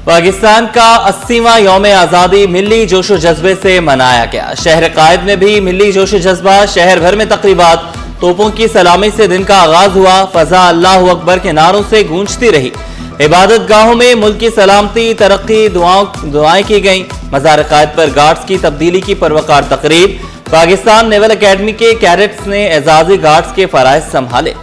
पाकिस्तान का 80वां यौम आज़ादी मिली जोशो जज्बे से मनाया गया। शहर कायद में भी मिली जोशो जज्बा, शहर भर में तकरीबात, तोपों की सलामी से दिन का आगाज हुआ। फजा अल्लाह अकबर के नारों से गूंजती रही। इबादत गाहों में मुल्क की सलामती तरक्की दुआएं की गईं। मज़ार कायद पर गार्ड्स की तब्दीली की परवकार तकरीब। पाकिस्तान नेवल अकेडमी के कैडेट्स ने एजाजी गार्ड्स के फराइज संभाले।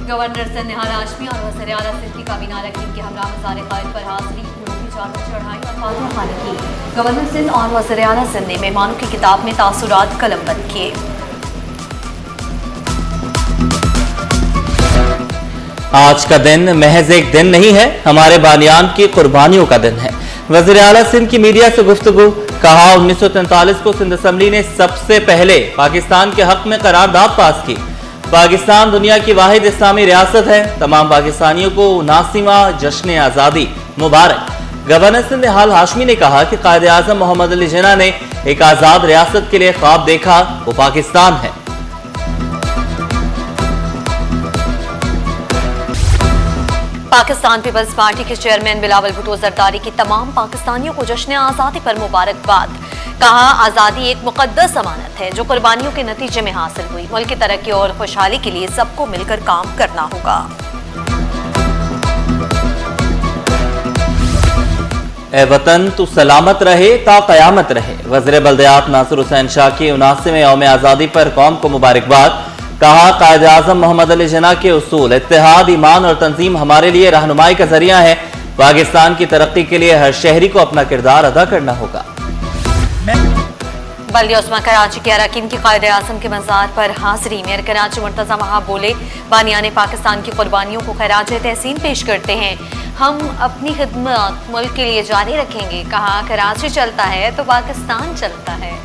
गवर्नर सिंध निहाल हाशमी और वज़ीर आला सिंध की काबीना रकीब के हमरा मज़ार कायद पर हाज़री, फूलों की चादर चढ़ाई और फातिहा ख़वानी की। गवर्नर सिंध और वज़ीर आला सिंध ने मेहमानों की किताब में तासुरात कलमबंद किए। आज का दिन महज एक दिन नहीं है, हमारे बानियान की कुर्बानियों का दिन है। वज़ीर आला सिंध की मीडिया से गुफ्तगू, कहा 1943 को सिंध असम्बली ने सबसे पहले पाकिस्तान के हक में करारदाद पास की। पाकिस्तान दुनिया की वाहिद इस्लामी रियासत है। तमाम पाकिस्तानियों को 79वां जश्न आज़ादी मुबारक। गवर्नर सिंध निहाल हाशमी ने कहा कि कायद आज़म मोहम्मद अली जिन्ना ने एक आज़ाद रियासत के लिए ख्वाब देखा, वो पाकिस्तान है। पाकिस्तान पीपल्स पार्टी के चेयरमैन बिलावल भुट्टो जरदारी की तमाम पाकिस्तानियों को जश्न आज़ादी पर मुबारकबाद। कहा, आज़ादी एक मुक़द्दस अमानत है जो कुर्बानियों के नतीजे में हासिल हुई। मुल्क की तरक्की और खुशहाली के लिए सबको मिलकर काम करना होगा। ए वतन तू सलामत रहे ता क़यामत रहे। वज़ीर बल्दियात नासिर हुसैन शाह की 79वें यौम आज़ादी पर कौम को मुबारकबाद। कहा, कायद आज़म मोहम्मद अली जिन्ना के उसूल इत्तेहाद, ईमान और तंजीम हमारे लिए रहनुमाई का जरिया है। पाकिस्तान की तरक्की के लिए हर शहरी को अपना किरदार अदा करना होगा। बल्दिया उस्मा कराची के अरकान की कायद आज़म के मज़ार पर हाज़री। मेयर कराची मुर्तज़ा वहाब बोले, बानियाने पाकिस्तान की कुर्बानियों को खराज तहसीन पेश करते हैं। हम अपनी खिदमत मुल्क के लिए जारी रखेंगे। कहा, कराची चलता है तो पाकिस्तान चलता है।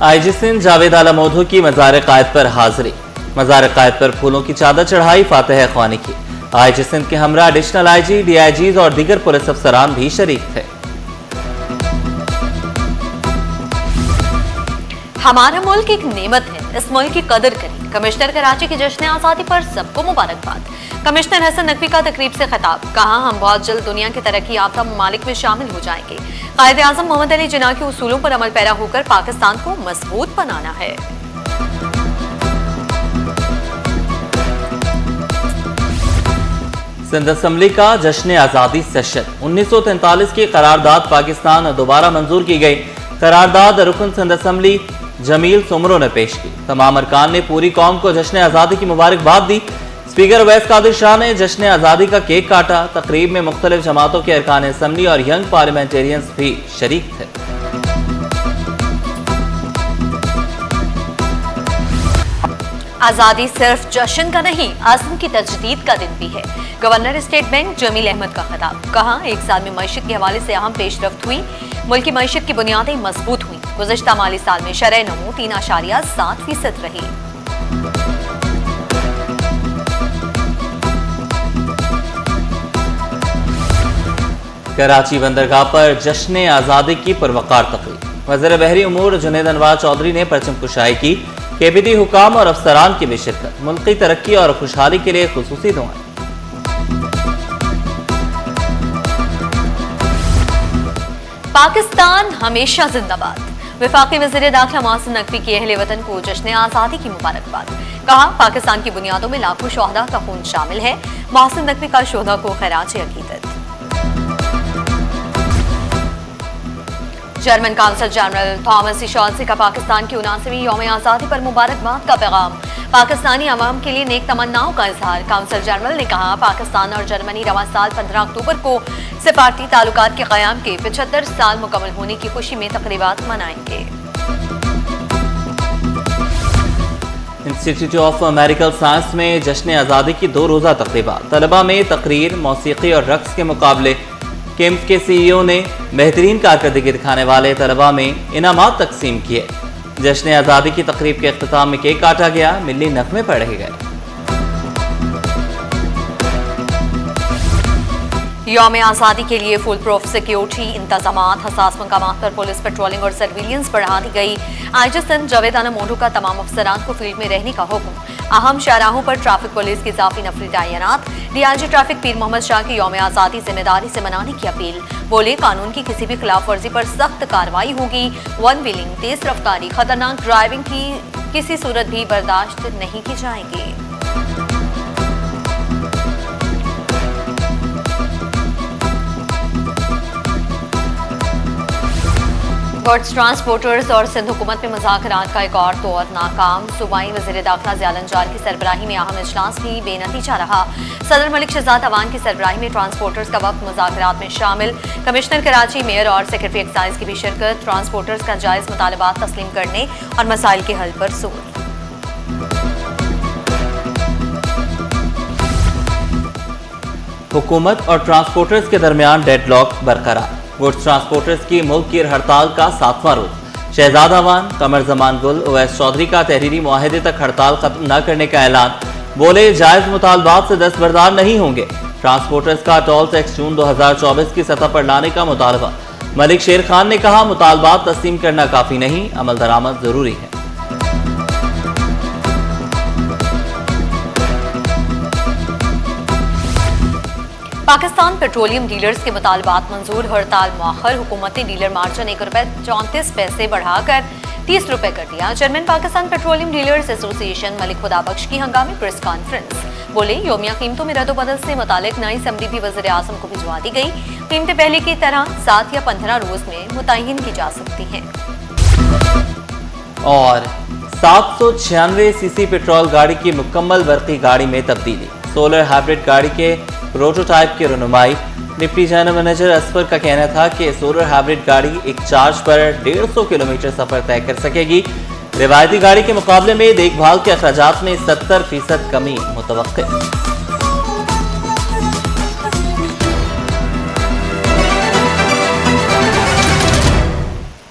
IG सिंध जावेद आला मोधू की मज़ार कायद पर हाज़री। मज़ार कायद पर फूलों की चादर चढ़ाई, फातिहा ख़वानी की। IG सिंध के हमरा एडिशनल IG, DIGs और दीगर पुलिस अफसरान भी शरीक थे। हमारा मुल्क एक नेमत है, इस मुल्क की कदर करें। कमिश्नर कराची के जश्न आज़ादी पर सबको मुबारकबाद। कमिश्नर हसन नकवी का तकरीब से खिताब। कहा, हम बहुत जल्द दुनिया के तरक्की याफ्ता ममालिक में शामिल हो जाएंगे। कायद आज़म मोहम्मद अली जिन्ना के उसूलों पर अमल पैरा होकर पाकिस्तान को मजबूत बनाना है। सिंध असम्बली का जश्न आज़ादी सेशन। 1943 की करारदाद पाकिस्तान दोबारा मंजूर की गई। करारदाद रुकन सिंध असम्बली जमील सुमरो ने पेश की। तमाम अरकान ने पूरी कौम को जश्न आज़ादी की मुबारकबाद दी। स्पीकर अवैस कादिर शाह ने जश्न आज़ादी का केक काटा। तकरीब में मुख्तलिफ जमातों के अरकान असम्बली और यंग पार्लियामेंटेरियंस भी शरीक थे। आज़ादी सिर्फ जश्न का नहीं, आज़म की तजदीद का दिन भी है। Governor state bank Jamil Ahmed का खिताब। कहा, एक साल में मईशत के हवाले से अहम पेशरफ्त हुई। मुल्क की मईशत की बुनियादें मजबूत हुई। गुज़श्ता माली साल में शरह नमू 3.7% रही। कराची बंदरगाह पर जश्न आज़ादी की परवकार तकरीब। वज़ीर बहरी उमूर जुनैद अनवार चौधरी ने परचम कुशाई की। KBD हुकाम और अफसरान की भी शिरकत। मुल्क की तरक्की और खुशहाली के लिए खुसूसी दुआएं। पाकिस्तान हमेशा जिंदाबाद। वफाकी वज़ीर दाखिला मोहसिन नकवी की अहले वतन को जश्न आज़ादी की मुबारकबाद। कहा, पाकिस्तान की बुनियादों में लाखों शोहदा का खून शामिल है। मोहसिन नकवी का शोहदा को खराज अकीदत। जर्मन काउंसिल जनरल थॉमस शॉल्ज़ का पाकिस्तान की 79वीं यौम आज़ादी पर मुबारकबाद का पैगाम। पाकिस्तानी अवाम के लिए नेक तमन्नाओं का इजहार। काउंसिल जनरल ने कहा, पाकिस्तान और जर्मनी रवां साल 15 अक्टूबर को सिफारती ताल्लुकात के क़याम के 75 साल मुकम्मल होने की खुशी में तक़रीबात मनाएंगे। इंस्टीट्यूट ऑफ मेडिकल साइंस में जश्न आज़ादी की 2 रोज़ा तक़रीबात। तलबा में तकरीर, मौसीकी और रक्स के मुकाबले। केम्स के CEO ने बेहतरीन कारकर्दगी दिखाने वाले तलबा में इनामात तकसीम किए। जश्न आज़ादी की तकरीब के इख्तिताम में केक काटा गया, मिली नग़मे पढ़े गए। यौम आज़ादी के लिए फुल प्रूफ सिक्योरिटी इंतजामात, हसास मकामात पर पुलिस पेट्रोलिंग और सर्विलियंस बढ़ा दी गई। आईजी सिंध जावेद आना मोंढू का तमाम अफसरान को फील्ड में रहने का हुक्म। अहम शाहराहों पर ट्रैफिक पुलिस की इजाफी नफरी तैनात। डीआईजी ट्रैफिक पीर मोहम्मद शाह की यौम आज़ादी जिम्मेदारी से मनाने की अपील। बोले कानून की किसी भी खिलाफ वर्जी पर सख्त कार्रवाई होगी। वन व्हीलिंग, तेज रफ्तारी, खतरनाक ड्राइविंग की किसी सूरत भी बर्दाश्त नहीं की जाएगी। गुड्स ट्रांसपोर्टर्स और सिंध हुकूमत में मुज़ाकरात का एक और दौर नाकाम। सूबाई वज़ीर दाखिला ज़ियाल अंजार की सरबराही में अहम इजलास भी बेनतीजा रहा। सदर मलिक शहजाद अवान की सरबराही में ट्रांसपोर्टर्स का वक्त मुज़ाकरात में शामिल। कमिश्नर कराची, मेयर और सेक्रेटरी एक्साइज की भी शिरकत। ट्रांसपोर्टर्स का जायज़ मुतालबात तस्लीम करने और मसाइल के हल पर जोर। हुकूमत और ट्रांसपोर्टर्स के दरमियान डेडलॉक बरकरार। गुड्स ट्रांसपोर्टर्स की मुल्क की हड़ताल का 7वां रोज। शहजाद अवान, कमर जमान गुल, उवैस चौधरी का तहरीरी मुआहदे तक हड़ताल खत्म न करने का ऐलान। बोले जायज मुतालबात से दस्तबरदार नहीं होंगे। ट्रांसपोर्टर्स का टोल टैक्स जून 2024 की सतह पर लाने का मुतालबा। मलिक शेर खान ने कहा मुतालबात तस्लीम करना काफी नहीं, अमल दरामद जरूरी है। पाकिस्तान पेट्रोलियम डीलर्स के मुतालबात मंजूर, हड़ताल मौखर। हुकूमत ने डीलर मार्जिन ₹1.34 बढ़ाकर 30 रुपए कर दिया। Chairman Pakistan petroleum dealers association Malik Khudabakhsh की हंगामी प्रेस कॉन्फ्रेंस। बोले योमिया कीमतों में रद्दोबदल से मुतालिक नई समरी भी वज़ीर आज़म को भिजवा दी गई। कीमतें पहले की तरह 7 या 15 रोज में मुतय्यन की जा सकती हैं। और 796 सीसी पेट्रोल गाड़ी की मुकम्मल बरकी गाड़ी में तब्दीली। सोलर हाइब्रिड गाड़ी के प्रोटोटाइप की रनुमाई। डिप्टी जनरल मैनेजर असफर का कहना था कि सोलर हाइब्रिड गाड़ी एक चार्ज पर 150 किलोमीटर सफर तय कर सकेगी। रिवायती गाड़ी के मुकाबले में देखभाल के अखराजात में 70% कमी मुतवक्किल।